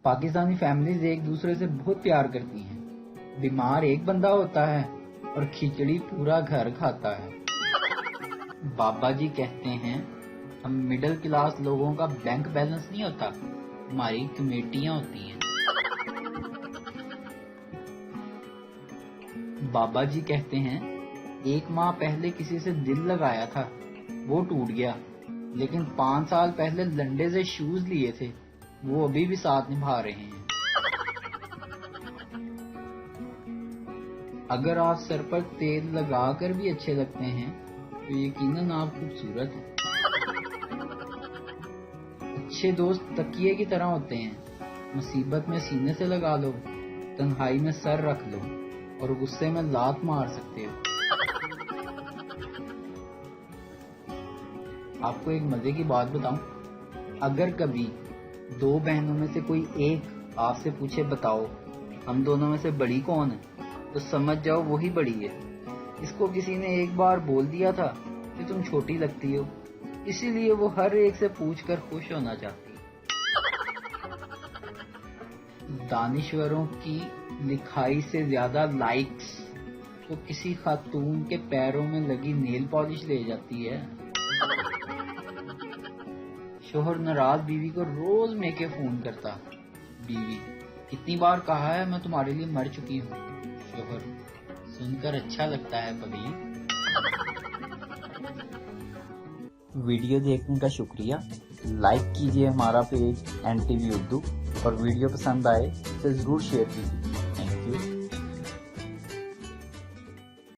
Pakistani families ایک دوسرے سے بہت پیار کرتی ہیں. بیمار ایک بندہ ہوتا ہے اور کھچڑی پورا گھر کھاتا ہے. بابا جی کہتے ہیں ہم مڈل کلاس لوگوں کا بینک بیلنس نہیں ہوتا، ہماری کمیٹیاں ہوتی ہیں. بابا جی کہتے ہیں 1 ماہ پہلے کسی سے دل لگایا تھا، وہ ٹوٹ گیا، لیکن 5 سال پہلے لنڈے سے شوز لیے تھے، وہ ابھی بھی ساتھ نبھا رہے ہیں. اگر آپ سر پر تیل لگا کر بھی اچھے لگتے ہیں تو یقیناً آپ خوبصورت ہیں. اچھے دوست تکیے کی طرح ہوتے ہیں، مصیبت میں سینے سے لگا لو، تنہائی میں سر رکھ لو اور غصے میں لات مار سکتے ہو. آپ کو ایک مزے کی بات بتاؤں، اگر کبھی 2 بہنوں میں سے کوئی ایک آپ سے پوچھے بتاؤ ہم دونوں میں سے بڑی کون ہے، تو سمجھ جاؤ وہی بڑی ہے. اس کو کسی نے ایک بار بول دیا تھا کہ تم چھوٹی لگتی ہو، اسی لیے وہ ہر ایک سے پوچھ کر خوش ہونا چاہتی ہے. دانشوروں کی لکھائی سے زیادہ لائکس تو کسی خاتون کے پیروں میں لگی نیل پالش لے جاتی ہے. شوہر ناراض بیوی کو روز میں کے فون کرتا، بیوی کتنی بار کہا ہے میں تمہارے لیے مر چکی ہوں. شوہر سن کر اچھا لگتا ہے کبھی. ویڈیو دیکھنے کا شکریہ. لائک کیجیے ہمارا پیج NTV اردو، اور ویڈیو پسند آئے تو ضرور شیئر کیجیے.